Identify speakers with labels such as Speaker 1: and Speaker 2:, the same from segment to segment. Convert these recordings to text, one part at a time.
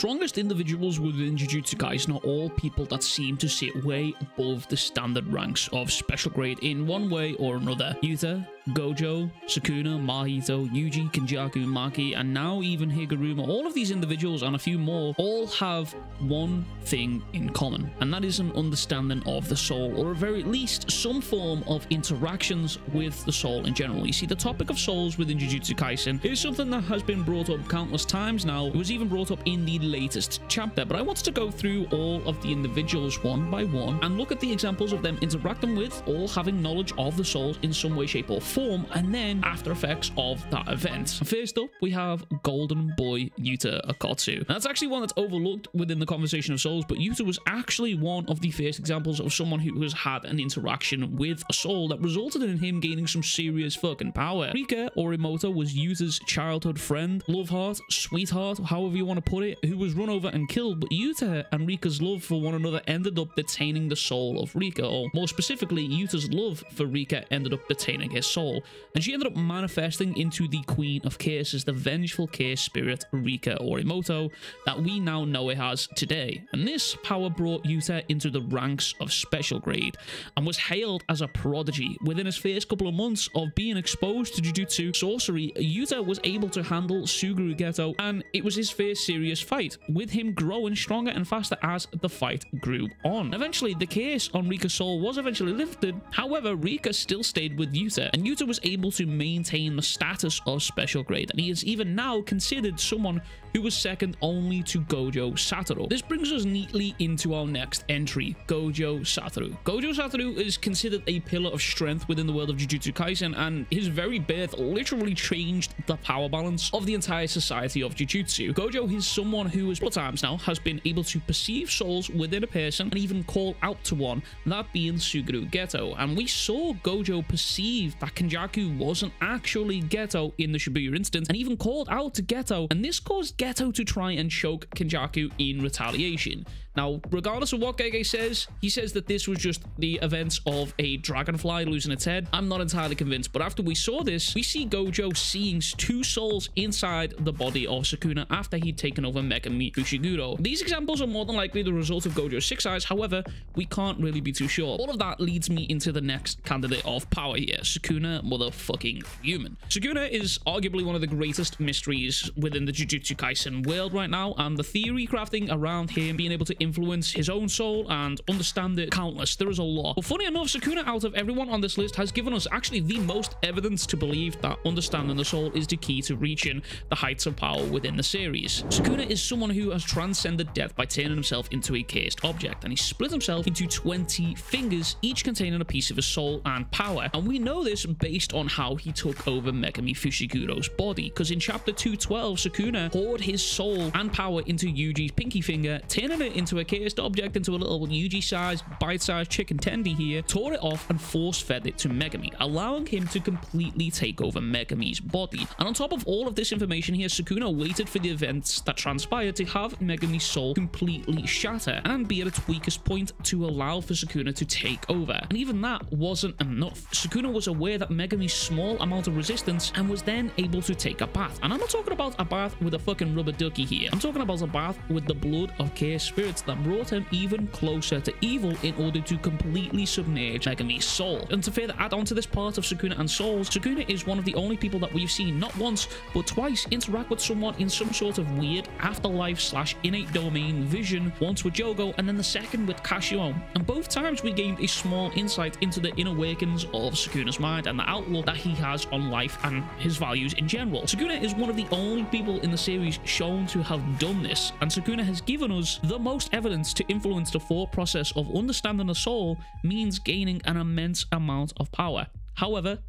Speaker 1: strongest individuals within Jujutsu Kaisen are all people that seem to sit way above the standard ranks of special grade in one way or another. Uta, Gojo, Sukuna, Mahito, Yuji, Kenjaku, Maki, and now even Higar Rumor, all of these individuals and a few more all have one thing in common, and that is an understanding of the soul, or at very least some form of interactions with the soul in general. You see, the topic of souls within Jujutsu Kaisen is something that has been brought up countless times now. It was even brought up in the latest chapter, but I wanted to go through all of the individuals one by one and look at the examples of them interacting with or having knowledge of the souls in some way, shape, or form, and then after effects of that event. First up, we have Golden Boy Uta Akatu. Now, that's actually one that's overlooked within the conversation of souls, but Uta was actually one of the first examples of someone who has had an interaction with a soul that resulted in him gaining some serious fucking power. Rika Orimoto was Yuta's childhood friend, love heart, sweetheart, however you want to put it, who was run over and killed, but Uta and Rika's love for one another ended up detaining the soul of Rika, or more specifically, Yuta's love for Rika ended up detaining his soul, and she ended up manifesting into the Queen of Curses, the vengeful curse spirit Rika Orimoto that we now know it as today. And this power brought Uta into the ranks of special grade and was hailed as a prodigy. Within his first couple of months of being exposed to Jujutsu sorcery, Uta was able to handle Suguru Geto, and it was his first serious fight, with him growing stronger and faster as the fight grew on. Eventually, the curse on Rika's soul was eventually lifted. However, Rika still stayed with Uta, and Uta was able to maintain the status of special grade, and he is even now considered someone who was second only to Gojo Sato. This brings us neatly into our next entry, Gojo Sato. Gojo Sato is considered a pillar of strength within the world of Jujutsu Kaisen, and his very birth literally changed the power balance of the entire society of Jujutsu. Gojo is someone who, as multiple times now, has been able to perceive souls within a person and even call out to one, that being Suguru Geto. And we saw Gojo perceive that Kenjaku wasn't actually Geto in the Shibuya instance, and even called out to Geto, and this caused Geto to try and choke Kenjaku in retaliation. Now, regardless of what Gege says, he says that this was just the events of a dragonfly losing its head. I'm not entirely convinced, but after we saw this, we see Gojo seeing two souls inside the body of Sakuna after he'd taken over Megami Fushiguro. These examples are more than likely the result of Gojo's six eyes, however, we can't really be too sure. All of that leads me into the next candidate of power here, Sukuna motherfucking human. Sukuna is arguably one of the greatest mysteries within the Jujutsu Kaisen world right now, and the theory crafting around him being able to influence his own soul and understand it, countless. There is a lot. But funny enough, Sakuna, out of everyone on this list, has given us actually the most evidence to believe that understanding the soul is the key to reaching the heights of power within the series. Sukuna is someone who has transcended death by turning himself into a cursed object, and he split himself into 20 fingers, each containing a piece of his soul and power. And we know this based on how he took over Megami Fushiguro's body, because in chapter 212, Sukuna poured his soul and power into Yuji's pinky finger, turning it into a cursed object, into a little Yuji-sized, bite-sized chicken tendy here, tore it off and force-fed it to Megami, allowing him to completely take over Megami's body. And on top of all of this information here, Sukuna waited for the events that transpired to have Megami's soul completely shatter and be at its weakest point to allow for Sukuna to take over. And even that wasn't enough. Sukuna was aware that Megami's small amount of resistance and was then able to take a bath. And I'm not talking about a bath with a fucking rubber ducky here. I'm talking about a bath with the blood of cursed spirits that brought him even closer to evil in order to completely submerge Megami's soul. And to further add on to this part of Sukuna and souls, Sukuna is one of the only people that we've seen not once but twice interact with someone in some sort of weird afterlife / innate domain vision, once with Jogo and then the second with Casio. And both times we gained a small insight into the inner workings of Sukuna's mind and the outlook that he has on life and his values in general. Sukuna is one of the only people in the series shown to have done this, and Sukuna has given us the most evidence to influence the thought process of understanding the soul means gaining an immense amount of power. However,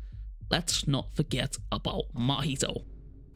Speaker 1: let's not forget about Mahito.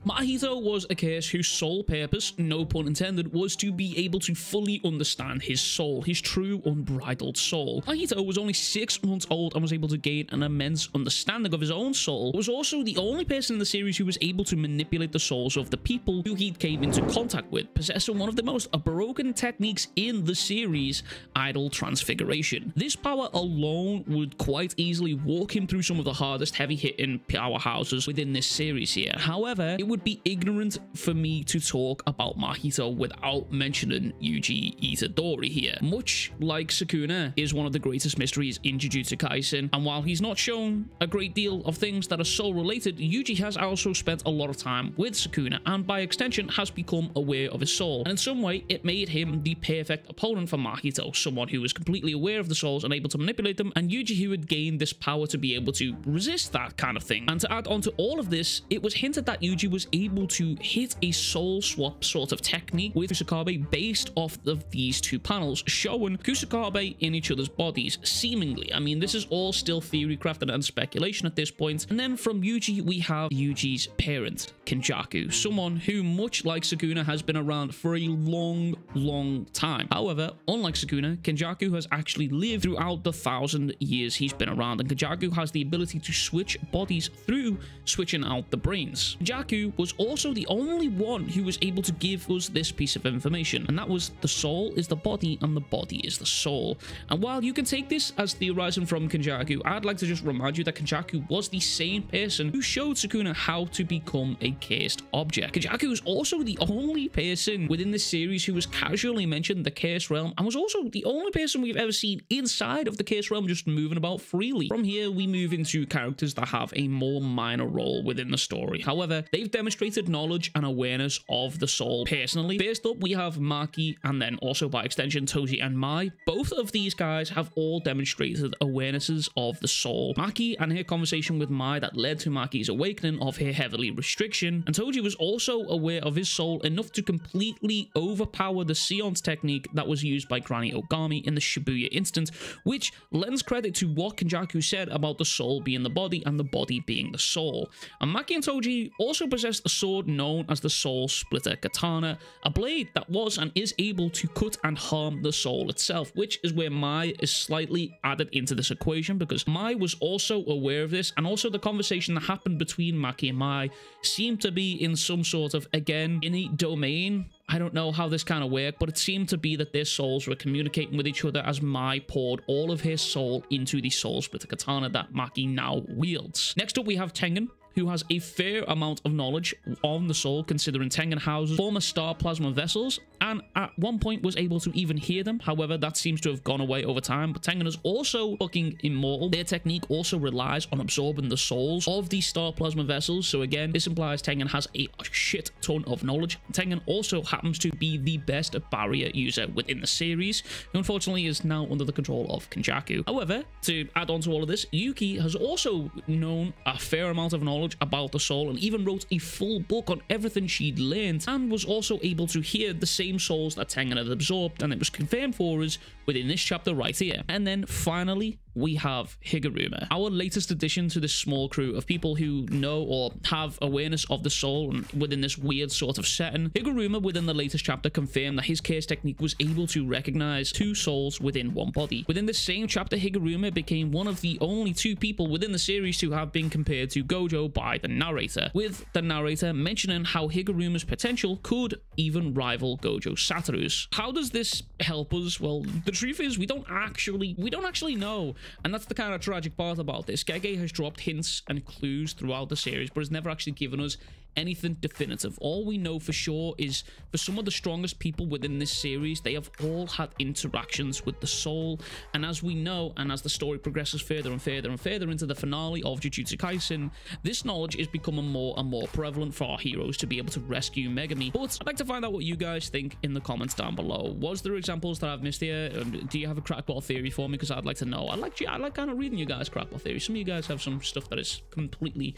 Speaker 1: Mahito was a curse whose sole purpose, no pun intended, was to be able to fully understand his soul, his true unbridled soul. Mahito was only 6 months old and was able to gain an immense understanding of his own soul. He was also the only person in the series who was able to manipulate the souls of the people who he came into contact with, possessing one of the most broken techniques in the series, idol transfiguration. This power alone would quite easily walk him through some of the hardest heavy-hitting powerhouses within this series here. However, it would be ignorant for me to talk about Mahito without mentioning Yuji Itadori here. Much like Sukuna is one of the greatest mysteries in Jujutsu Kaisen, and while he's not shown a great deal of things that are soul related, Yuji has also spent a lot of time with Sukuna and by extension has become aware of his soul, and in some way it made him the perfect opponent for Mahito, someone who was completely aware of the souls and able to manipulate them, and Yuji who had gained this power to be able to resist that kind of thing. And to add on to all of this, it was hinted that Yuji was able to hit a soul swap sort of technique with Kusakabe based off of these two panels, showing Kusakabe in each other's bodies, seemingly. I mean, this is all still theory crafted and speculation at this point. And then from Yuji, we have Yuji's parent, Kenjaku, someone who, much like Sakuna, has been around for a long time. However, unlike Sakuna, Kenjaku has actually lived throughout the 1,000 years he's been around, and Kenjaku has the ability to switch bodies through switching out the brains. Kenjaku was also the only one who was able to give us this piece of information, and that was the soul is the body and the body is the soul. And while you can take this as theorizing from Kenjaku, I'd like to just remind you that Kenjaku was the same person who showed Sakuna how to become a cursed object. Kenjaku is also the only person within this series who was casually mentioned the cursed realm, and was also the only person we've ever seen inside of the cursed realm just moving about freely. From here, we move into characters that have a more minor role within the story. However, they've demonstrated knowledge and awareness of the soul personally. First up, we have Maki, and then also by extension Toji and Mai. Both of these guys have all demonstrated awarenesses of the soul. Maki and her conversation with Mai that led to Maki's awakening of her heavenly restriction, and Toji was also aware of his soul enough to completely overpower the seance technique that was used by Granny Ogami in the Shibuya instance, which lends credit to what Kenjaku said about the soul being the body and the body being the soul. And Maki and Toji also possessed a sword known as the Soul Splitter Katana, a blade that was and is able to cut and harm the soul itself, which is where Mai is slightly added into this equation, because Mai was also aware of this, and also the conversation that happened between Maki and Mai seemed to be in some sort of, again, innate domain. I don't know how this kind of worked, but it seemed to be that their souls were communicating with each other as Mai poured all of his soul into the Soul Splitter Katana that Maki now wields. Next up, we have Tengen, who has a fair amount of knowledge on the soul, considering Tengen houses former star plasma vessels, and at one point was able to even hear them. However, that seems to have gone away over time, but Tengen is also fucking immortal. Their technique also relies on absorbing the souls of these star plasma vessels, so again, this implies Tengen has a shit ton of knowledge. Tengen also happens to be the best barrier user within the series, who unfortunately is now under the control of Kenjaku. However, to add on to all of this, Yuki has also known a fair amount of knowledge about the soul and even wrote a full book on everything she'd learned, and was also able to hear the same souls that Tengen had absorbed, and it was confirmed for us within this chapter right here. And then finally, we have Higar Rumor, our latest addition to this small crew of people who know or have awareness of the soul and within this weird sort of setting. Higar Rumor within the latest chapter confirmed that his curse technique was able to recognize two souls within one body. Within this same chapter, Higar Rumor became one of the only two people within the series to have been compared to Gojo by the narrator, with the narrator mentioning how Higar Rumor's potential could even rival Gojo Satoru's. How does this help us? Well, the truth is we don't actually know. And that's the kind of tragic part about this. Gege has dropped hints and clues throughout the series, but has never actually given us anything definitive. All we know for sure is for some of the strongest people within this series, they have all had interactions with the soul. And as we know, and as the story progresses further and further and further into the finale of Jujutsu Kaisen, this knowledge is becoming more and more prevalent for our heroes to be able to rescue Megami. But I'd like to find out what you guys think in the comments down below. Was there examples that I've missed here? Do you have a crackpot theory for me? Because I'd like to know. I like kind of reading you guys' crackpot theories. Some of you guys have some stuff that is completely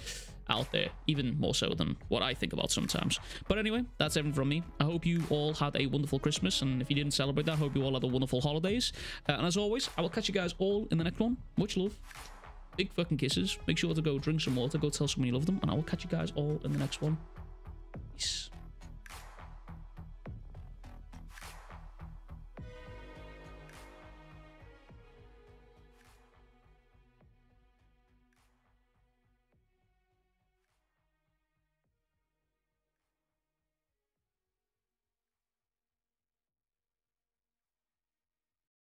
Speaker 1: out there, even more so than what I think about sometimes. But anyway, that's everything from me. I hope you all had a wonderful Christmas, and if you didn't celebrate that, I hope you all had a wonderful holidays. And as always, I will catch you guys all in the next one. Much love, big fucking kisses. Make sure to go drink some water, go tell someone you love them, and I will catch you guys all in the next one. Peace.